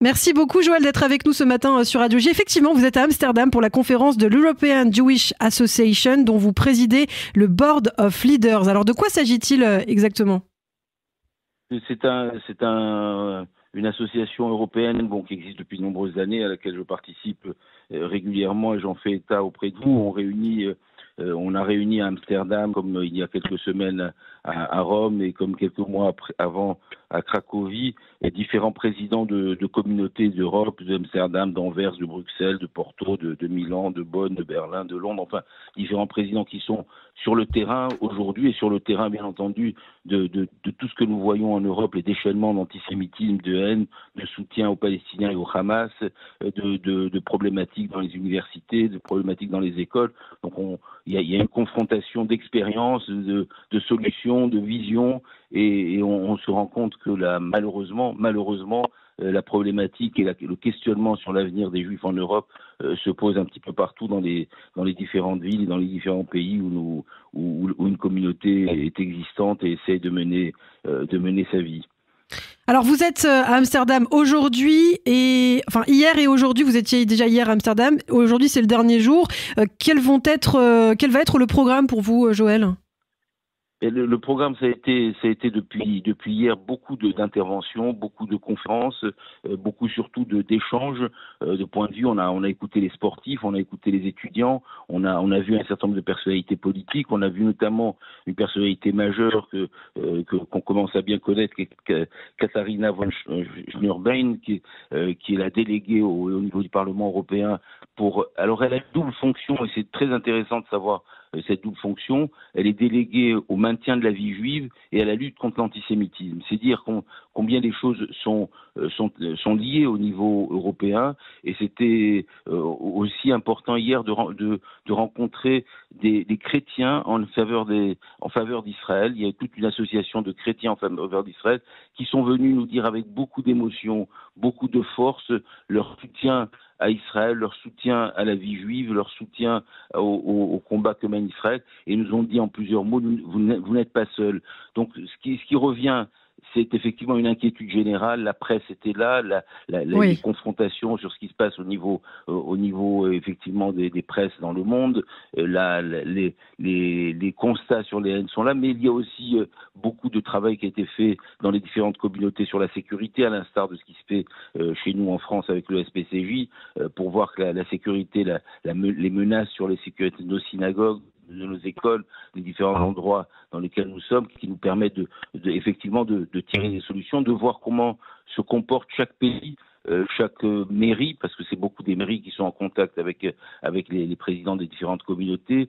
Merci beaucoup Joël d'être avec nous ce matin sur Radio J. Effectivement, vous êtes à Amsterdam pour la conférence de l'European Jewish Association dont vous présidez le Board of Leaders. Alors de quoi s'agit-il exactement? Une association européenne qui existe depuis de nombreuses années, à laquelle je participe régulièrement et j'en fais état auprès de vous. On a réuni à Amsterdam, comme il y a quelques semaines à Rome et comme quelques mois avant à Cracovie, et différents présidents de communautés d'Europe, d'Amsterdam, d'Anvers, de Bruxelles, de Porto, de Milan, de Bonn, de Berlin, de Londres, enfin différents présidents qui sont sur le terrain aujourd'hui et sur le terrain bien entendu de tout ce que nous voyons en Europe, les déchaînements d'antisémitisme, de haine, de soutien aux Palestiniens et au Hamas, de problématiques dans les universités, de problématiques dans les écoles. Donc il y a une confrontation d'expériences, de solutions, de visions, et on se rend compte que malheureusement, la problématique et le questionnement sur l'avenir des Juifs en Europe se pose un petit peu partout dans les différentes villes et dans les différents pays où une communauté est existante et essaie de mener sa vie. Alors vous êtes à Amsterdam aujourd'hui hier et aujourd'hui, vous étiez déjà hier à Amsterdam. Aujourd'hui c'est le dernier jour. Quel va être le programme pour vous, Joël ? Et le programme, ça a été depuis hier beaucoup d'interventions, beaucoup de conférences, beaucoup surtout d'échanges, de points de vue. On a écouté les sportifs, on a écouté les étudiants, on a vu un certain nombre de personnalités politiques, on a vu notamment une personnalité majeure qu'on commence à bien connaître, qui est Katharina von Schnurbein, qui est la déléguée au niveau du Parlement européen. Alors elle a une double fonction et c'est très intéressant de savoir cette double fonction. Elle est déléguée au maintien de la vie juive et à la lutte contre l'antisémitisme. C'est dire combien les choses sont liées au niveau européen. Et c'était aussi important hier de rencontrer des chrétiens en faveur d'Israël. Il y a toute une association de chrétiens en faveur d'Israël qui sont venus nous dire avec beaucoup d'émotion, beaucoup de force, leur soutien à Israël, leur soutien à la vie juive, leur soutien au combat que mène Israël, et nous ont dit en plusieurs mots, vous n'êtes pas seuls. Donc ce qui revient, c'est effectivement une inquiétude générale. La presse était là, Oui. les confrontations sur ce qui se passe au niveau effectivement des presses dans le monde, les constats sur les haines sont là, mais il y a aussi beaucoup de travail qui a été fait dans les différentes communautés sur la sécurité, à l'instar de ce qui se fait chez nous en France avec le SPCJ, pour voir que la sécurité, les menaces sur les sécurités de nos synagogues, de nos écoles, des différents endroits dans lesquels nous sommes, qui nous permettent effectivement de tirer des solutions, de voir comment se comporte chaque pays, chaque mairie, parce que c'est beaucoup des mairies qui sont en contact avec les présidents des différentes communautés,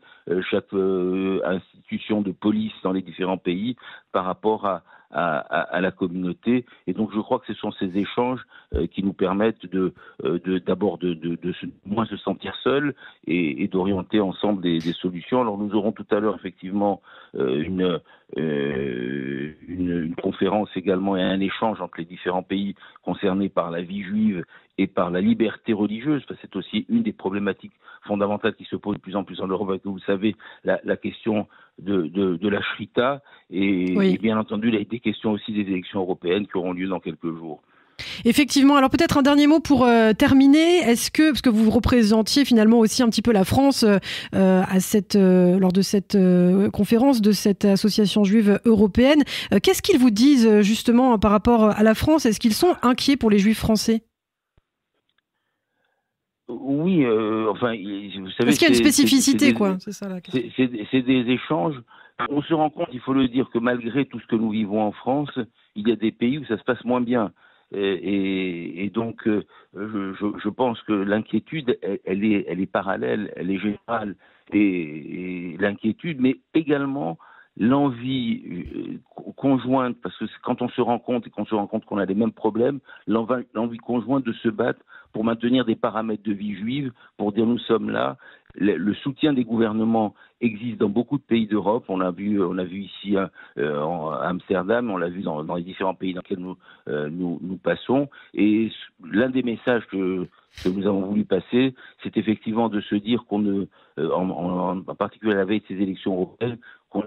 chaque institution de police dans les différents pays par rapport à la communauté. Et donc je crois que ce sont ces échanges qui nous permettent d'abord de moins se sentir seul et d'orienter ensemble des solutions. Alors nous aurons tout à l'heure effectivement une conférence également et un échange entre les différents pays concernés par la vie juive et par la liberté religieuse, parce que c'est aussi une des problématiques fondamentales qui se posent de plus en plus en Europe, avec, vous savez, la question de la shrita et bien entendu des questions aussi des élections européennes qui auront lieu dans quelques jours. Effectivement. Alors peut-être un dernier mot pour terminer. Est-ce que, parce que vous représentiez finalement aussi un petit peu la France lors de cette conférence de cette association juive européenne, qu'est-ce qu'ils vous disent justement par rapport à la France? Est-ce qu'ils sont inquiets pour les Juifs français? Oui, enfin, vous savez... Est-ce qu'il y a une spécificité, c'est ça la question. C'est des échanges. On se rend compte, il faut le dire, que malgré tout ce que nous vivons en France, il y a des pays où ça se passe moins bien. Et donc, je pense que l'inquiétude, elle est parallèle, elle est générale. Et l'inquiétude, mais également l'envie conjointe, parce que quand on se rend compte et qu'on se rend compte qu'on a les mêmes problèmes, l'envie conjointe de se battre pour maintenir des paramètres de vie juive, pour dire nous sommes là. Le soutien des gouvernements existe dans beaucoup de pays d'Europe. On a vu ici à Amsterdam, on l'a vu dans les différents pays dans lesquels nous passons. Et l'un des messages que nous avons voulu passer, c'est effectivement de se dire en particulier à la veille de ces élections européennes,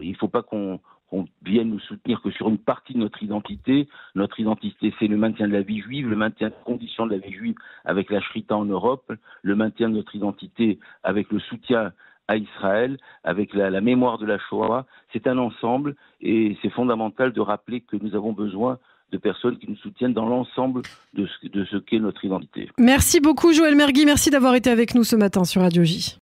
il ne faut pas qu'on qu'on vienne nous soutenir que sur une partie de notre identité. Notre identité, c'est le maintien de la vie juive, le maintien des conditions de la vie juive avec la Shrita en Europe, le maintien de notre identité avec le soutien à Israël, avec la mémoire de la Shoah. C'est un ensemble et c'est fondamental de rappeler que nous avons besoin de personnes qui nous soutiennent dans l'ensemble de ce qu'est notre identité. Merci beaucoup Joël Mergui, merci d'avoir été avec nous ce matin sur Radio J.